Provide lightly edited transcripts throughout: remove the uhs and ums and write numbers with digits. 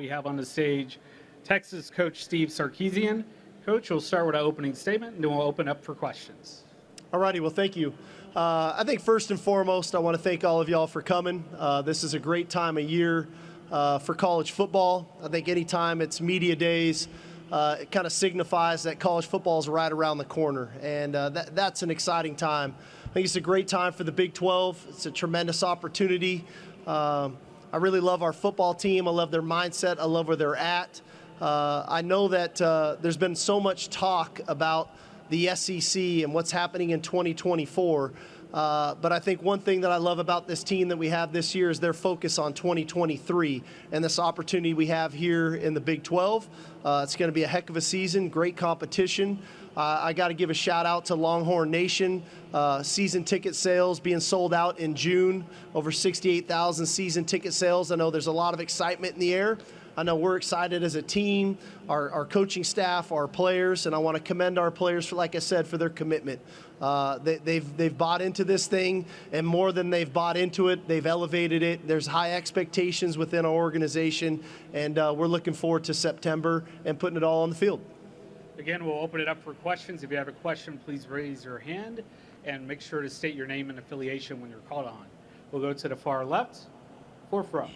we have on the stage Texas coach Steve Sarkisian. Coach, we'll start with an opening statement, and then we'll open up for questions. All righty, well, thank you. I think first and foremost, I want to thank all of y'all for coming. This is a great time of year for college football. I think anytime it's media days, it kind of signifies that college football is right around the corner, and that's an exciting time. I think it's a great time for the Big 12. It's a tremendous opportunity. I really love our football team. I love their mindset. I love where they're at. I know that there's been so much talk about the SEC and what's happening in 2024. But I think one thing that I love about this team that we have this year is their focus on 2023 and this opportunity we have here in the Big 12. It's going to be a heck of a season, great competition. I got to give a shout out to Longhorn Nation. Season ticket sales being sold out in June, over 68,000 season ticket sales. I know there's a lot of excitement in the air. I know we're excited as a team, our coaching staff, our players, and I want to commend our players for, like I said, for their commitment. They've bought into this thing, and more than they've bought into it, they've elevated it. There's high expectations within our organization, and we're looking forward to September and putting it all on the field. Again, we'll open it up for questions. If you have a question, please raise your hand and make sure to state your name and affiliation when you're called on. We'll go to the far left, fourth row.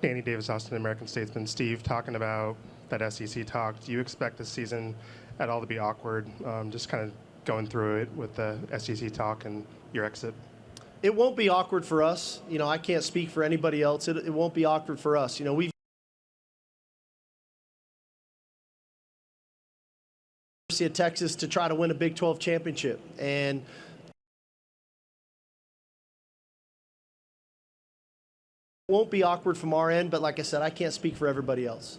Danny Davis, Austin American Statesman. Steve, talking about that SEC talk, do you expect this season at all to be awkward? Just kind of going through it with the SEC talk and your exit. It won't be awkward for us. You know, I can't speak for anybody else. It won't be awkward for us. You know, we've University of Texas to try to win a Big 12 championship, and it won't be awkward from our end, but like I said, I can't speak for everybody else.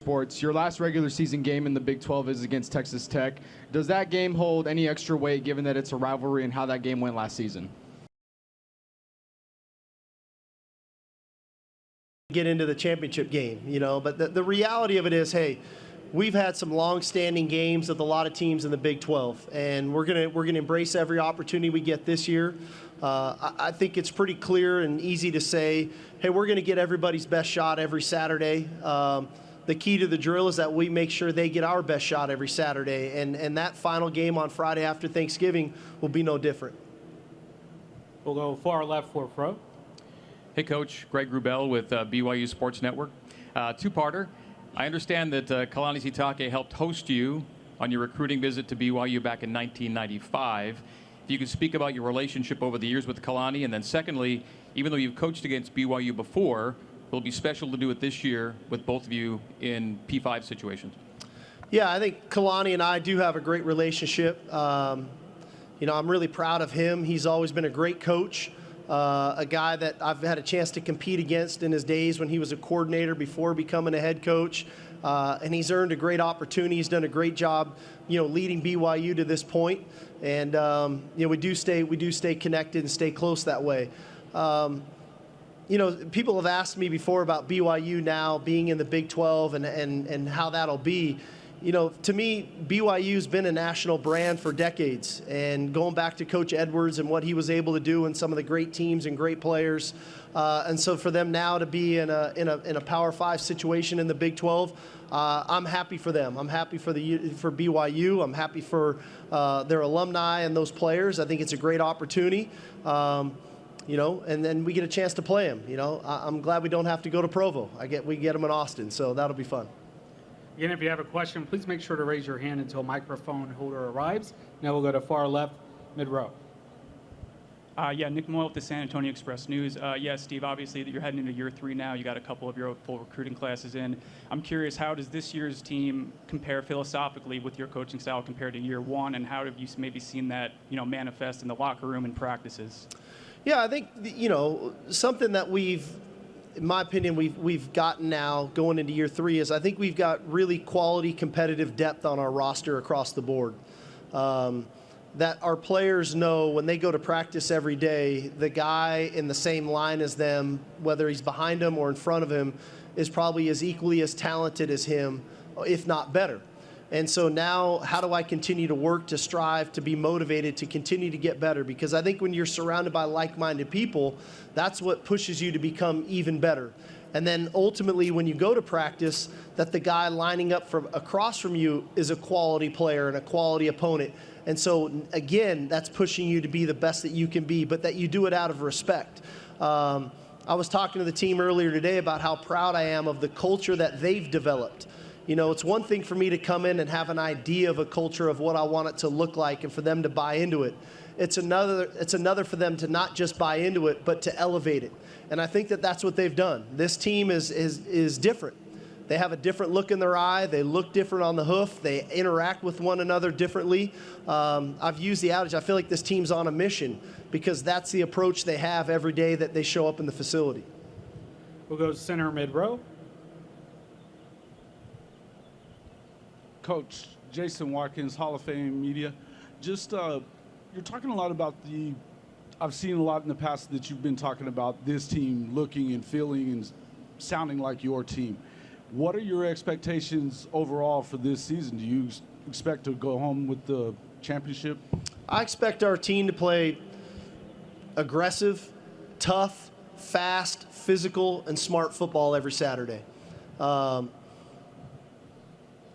Sports. Your last regular season game in the Big 12 is against Texas Tech. Does that game hold any extra weight given that it's a rivalry and how that game went last season? Get into the championship game, you know, but the reality of it is, hey, we've had some long-standing games with a lot of teams in the Big 12, and we're gonna embrace every opportunity we get this year. I think it's pretty clear and easy to say, hey, we're gonna get everybody's best shot every Saturday. The key to the drill is that we make sure they get our best shot every Saturday, and that final game on Friday after Thanksgiving will be no different. We'll go far left, fourth row. Hey, Coach. Greg Wrubell with BYU Sports Network. Two-parter. I understand that Kalani Sitake helped host you on your recruiting visit to BYU back in 1995. If you could speak about your relationship over the years with Kalani, and then secondly, even though you've coached against BYU before, will it be special to do it this year with both of you in P5 situations? Yeah, I think Kalani and I do have a great relationship. You know, I'm really proud of him. He's always been a great coach. A guy that I've had a chance to compete against in his days when he was a coordinator before becoming a head coach, and he's earned a great opportunity. He's done a great job, you know, leading BYU to this point, and you know, we do stay connected and stay close that way. You know, people have asked me before about BYU now being in the Big 12 and how that'll be. You know, to me, BYU's been a national brand for decades, and going back to Coach Edwards and what he was able to do and some of the great teams and great players, and so for them now to be in a Power 5 situation in the Big 12, I'm happy for them. I'm happy for BYU. I'm happy for their alumni and those players. I think it's a great opportunity. You know, and then we get a chance to play them. You know, I'm glad we don't have to go to Provo. We get them in Austin, so that'll be fun. Again, if you have a question, please make sure to raise your hand until microphone holder arrives. Now we'll go to far left, mid-row. Yeah, Nick Moyle with the San Antonio Express News. Yeah, Steve, obviously you're heading into year 3 now. You got a couple of your full recruiting classes in. I'm curious, how does this year's team compare philosophically with your coaching style compared to year 1, and how have you maybe seen that, you know, manifest in the locker room and practices? Yeah, I think, you know, something that in my opinion, we've gotten now going into year 3 is I think we've got really quality competitive depth on our roster across the board. That our players know when they go to practice every day, the guy in the same line as them, whether he's behind them or in front of him, is probably as equally as talented as him, if not better. And so now, how do I continue to work, to strive, to be motivated, to continue to get better? Because I think when you're surrounded by like-minded people, that's what pushes you to become even better. And then ultimately, when you go to practice, that the guy lining up from across from you is a quality player and a quality opponent. And so, again, that's pushing you to be the best that you can be, but that you do it out of respect. I was talking to the team earlier today about how proud I am of the culture that they've developed. You know, it's one thing for me to come in and have an idea of a culture of what I want it to look like and for them to buy into it. It's another for them to not just buy into it, but to elevate it. And I think that that's what they've done. This team is different. They have a different look in their eye. They look different on the hoof. They interact with one another differently. I've used the adage, I feel like this team's on a mission because that's the approach they have every day that they show up in the facility. We'll go center mid-row. Coach Jason Watkins, Hall of Fame media. Just, you're talking a lot about I've seen a lot in the past that you've been talking about this team looking and feeling and sounding like your team. What are your expectations overall for this season? Do you expect to go home with the championship? I expect our team to play aggressive, tough, fast, physical, and smart football every Saturday.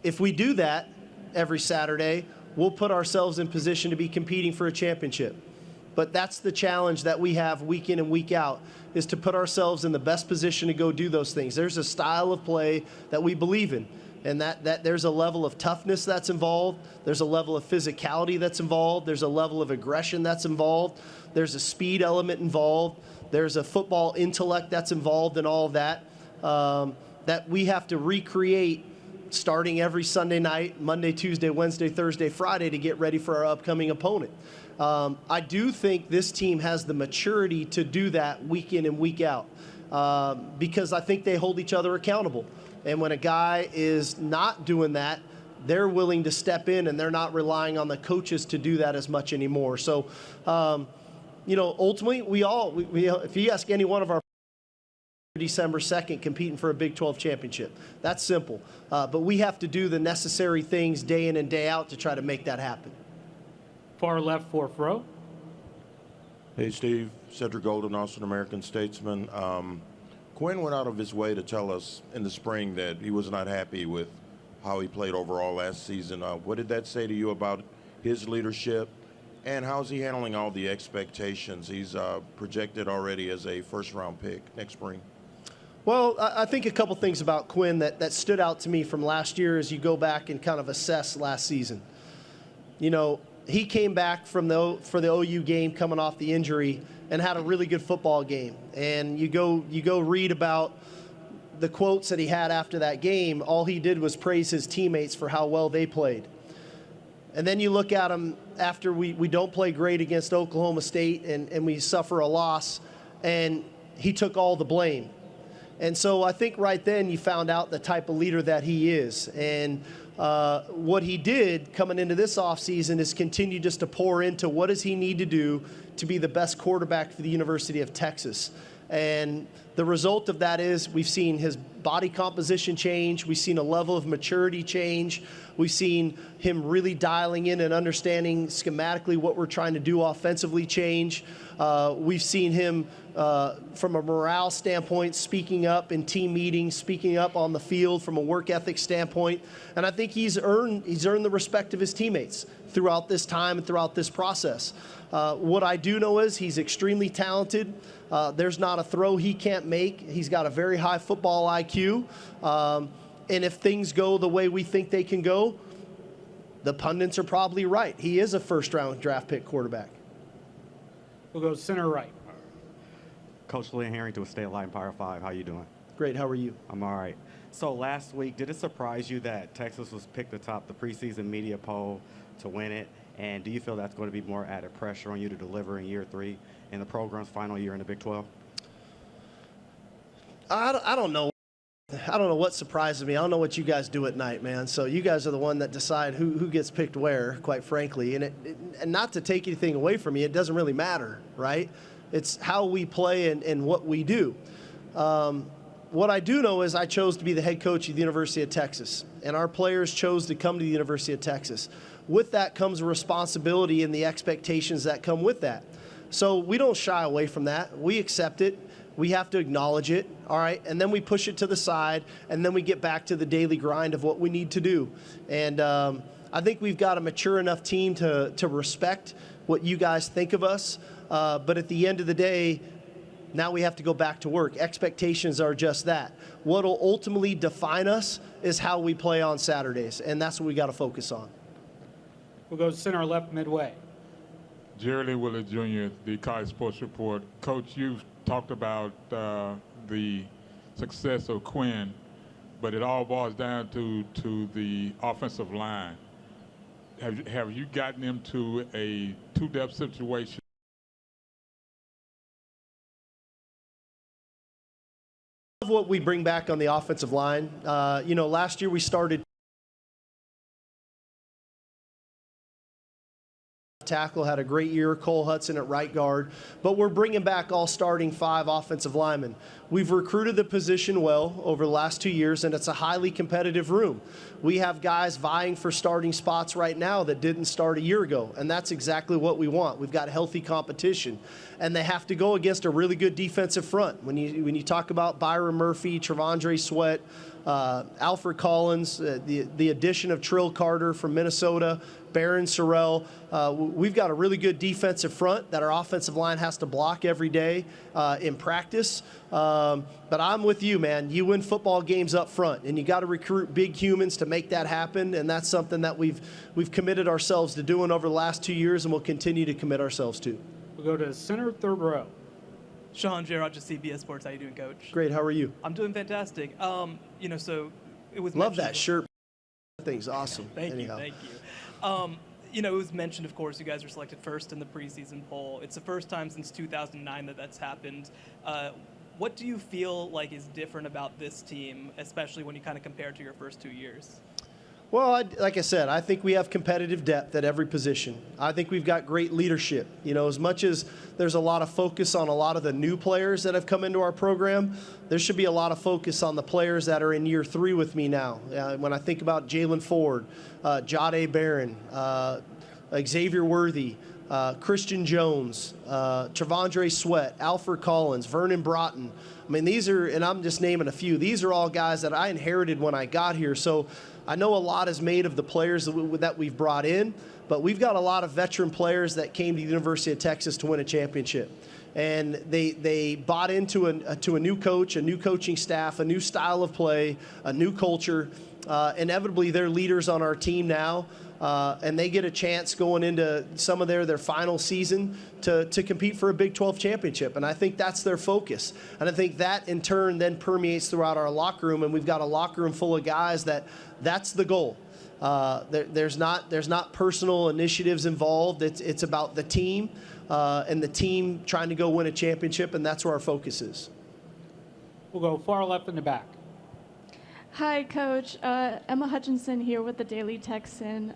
If we do that every Saturday, we'll put ourselves in position to be competing for a championship. But that's the challenge that we have week in and week out, is to put ourselves in the best position to go do those things. There's a style of play that we believe in, and that there's a level of toughness that's involved. There's a level of physicality that's involved. There's a level of aggression that's involved. There's a speed element involved. There's a football intellect that's involved in all of that, that we have to recreate starting every Sunday night, Monday, Tuesday, Wednesday, Thursday, Friday, to get ready for our upcoming opponent. I do think this team has the maturity to do that week in and week out, because I think they hold each other accountable. And when a guy is not doing that, they're willing to step in, and they're not relying on the coaches to do that as much anymore. So, ultimately, if you ask any one of our December 2nd competing for a Big 12 championship. That's simple. But we have to do the necessary things day in and day out to try to make that happen. Far left, fourth row. Hey, Steve. Cedric Golden, Austin American Statesman. Quinn went out of his way to tell us in the spring that he was not happy with how he played overall last season. What did that say to you about his leadership? And how's he handling all the expectations? He's projected already as a first-round pick next spring. Well, I think a couple things about Quinn that stood out to me from last year as you go back and kind of assess last season. You know, he came back for the OU game coming off the injury and had a really good football game. And you go read about the quotes that he had after that game. All he did was praise his teammates for how well they played. And then you look at him after we don't play great against Oklahoma State and we suffer a loss, and he took all the blame. And so I think right then you found out the type of leader that he is. And what he did coming into this offseason is continue just to pour into what does he need to do to be the best quarterback for the University of Texas. And the result of that is we've seen his body composition change. We've seen a level of maturity change. We've seen him really dialing in and understanding schematically what we're trying to do offensively change. We've seen him, from a morale standpoint, speaking up in team meetings, speaking up on the field from a work ethic standpoint. And I think he's earned the respect of his teammates throughout this time and throughout this process. What I do know is he's extremely talented. There's not a throw he can't make. He's got a very high football IQ. And if things go the way we think they can go, the pundits are probably right. He is a first-round draft pick quarterback. We'll go center right. Coach Lynn Harrington with State Line Power 5. How you doing? Great. How are you? I'm all right. So last week, did it surprise you that Texas was picked atop the preseason media poll to win it? And do you feel that's going to be more added pressure on you to deliver in year 3 in the program's final year in the Big 12? I don't know. I don't know what surprises me. I don't know what you guys do at night, man. So you guys are the one that decide who gets picked where, quite frankly. And not to take anything away from you, it doesn't really matter, right? It's how we play and what we do. What I do know is I chose to be the head coach of the University of Texas, and our players chose to come to the University of Texas. With that comes a responsibility and the expectations that come with that. So we don't shy away from that. We accept it. We have to acknowledge it, all right? And then we push it to the side, and then we get back to the daily grind of what we need to do. And I think we've got a mature enough team to respect what you guys think of us. But at the end of the day, now we have to go back to work. Expectations are just that. What will ultimately define us is how we play on Saturdays, and that's what we got to focus on. We'll go center left midway. Jerry Lee Willard Jr., the College Sports Report. Coach, you've talked about the success of Quinn, but it all boils down to the offensive line. Have you gotten him to a two-depth situation? What we bring back on the offensive line. Last year we started tackle, had a great year, Cole Hudson at right guard, but we're bringing back all starting 5 offensive linemen. We've recruited the position well over the last 2 years, and it's a highly competitive room. We have guys vying for starting spots right now that didn't start a year ago, and that's exactly what we want. We've got healthy competition, and they have to go against a really good defensive front. When you talk about Byron Murphy, Trevondre Sweat, Alfred Collins, the addition of Trill Carter from Minnesota, Barron Sorrell. We've got a really good defensive front that our offensive line has to block every day in practice. But I'm with you, man. You win football games up front, and you got to recruit big humans to make that happen, and that's something that we've committed ourselves to doing over the last 2 years, and we'll continue to commit ourselves to. We'll go to center, third row. Sean J. Rogers, CBS Sports. How you doing, Coach? Great. How are you? I'm doing fantastic. So it was love that shirt. That thing's awesome. Thank you. It was mentioned, of course, you guys were selected first in the preseason poll. It's the first time since 2009 that that's happened. What do you feel like is different about this team, especially when you kind of compare it to your first 2 years? Well, like I said, I think we have competitive depth at every position. I think we've got great leadership. As much as there's a lot of focus on a lot of the new players that have come into our program, there should be a lot of focus on the players that are in year 3 with me now. When I think about Jalen Ford, Jade Barron, Xavier Worthy, Christian Jones, Trevondre Sweat, Alfred Collins, Vernon Broughton. I mean, these are, and I'm just naming a few, these are all guys that I inherited when I got here. So I know a lot is made of the players that we've brought in, but we've got a lot of veteran players that came to the University of Texas to win a championship. And they bought into a new coach, a new coaching staff, a new style of play, a new culture. Inevitably, they're leaders on our team now. And they get a chance going into some of their final season to compete for a Big 12 championship. And I think that's their focus. And I think that, in turn, then permeates throughout our locker room. And we've got a locker room full of guys that's the goal. There's not personal initiatives involved. It's about the team and the team trying to go win a championship, and that's where our focus is. We'll go far left in the back. Hi, Coach. Emma Hutchinson here with the Daily Texan.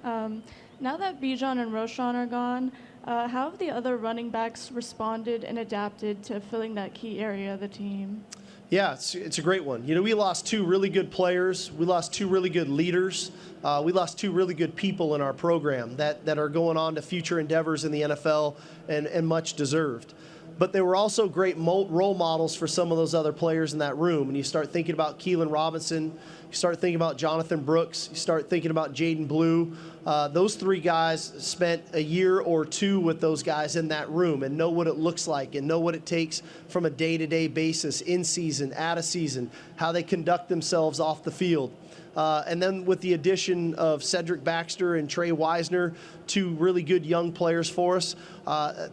Now that Bijan and Roshan are gone, how have the other running backs responded and adapted to filling that key area of the team? Yeah, it's a great one. We lost 2 really good players. We lost 2 really good leaders. We lost 2 really good people in our program that are going on to future endeavors in the NFL and much deserved. But they were also great role models for some of those other players in that room. And you start thinking about Keelan Robinson, you start thinking about Jonathan Brooks, you start thinking about Jaden Blue. Those 3 guys spent a year or 2 with those guys in that room and know what it looks like and know what it takes from a day-to-day basis, in season, out of season, how they conduct themselves off the field. And then with the addition of Cedric Baxter and Trey Wisner, 2 really good young players for us,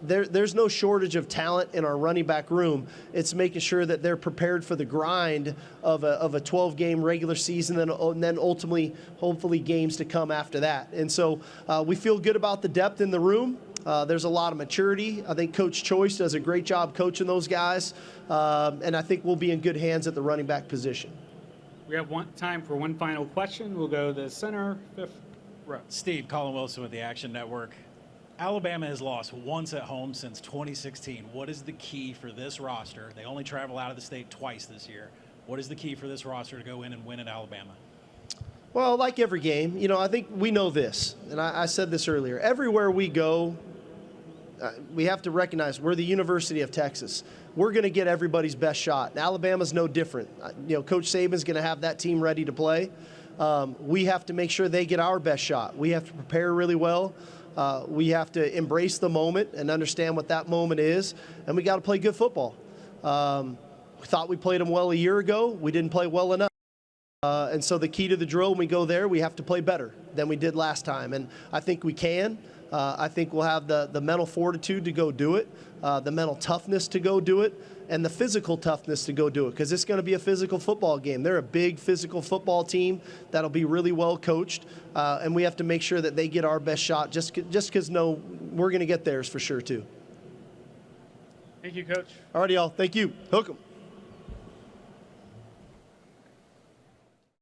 there's no shortage of talent in our running back room. It's making sure that they're prepared for the grind of a 12-game regular season and then ultimately, hopefully, games to come after that. And so we feel good about the depth in the room. There's a lot of maturity. I think Coach Choice does a great job coaching those guys, and I think we'll be in good hands at the running back position. We have time for one final question. We'll go to the center, fifth row. Steve, Colin Wilson with the Action Network. Alabama has lost once at home since 2016. What is the key for this roster? They only travel out of the state twice this year. What is the key for this roster to go in and win at Alabama? Well, like every game, I think we know this, and I said this earlier. Everywhere we go, we have to recognize we're the University of Texas. We're going to get everybody's best shot. And Alabama's no different. Coach Saban's going to have that team ready to play. We have to make sure they get our best shot. We have to prepare really well. We have to embrace the moment and understand what that moment is, and we got to play good football. We thought we played them well a year ago. We didn't play well enough. And so the key to the drill when we go there, we have to play better than we did last time. And I think we can. I think we'll have the mental fortitude to go do it, the mental toughness to go do it, and the physical toughness to go do it, because it's going to be a physical football game. They're a big physical football team that'll be really well coached, and we have to make sure that they get our best shot just because we're going to get theirs for sure too. Thank you, Coach. All righty, y'all. Thank you. Hook 'em.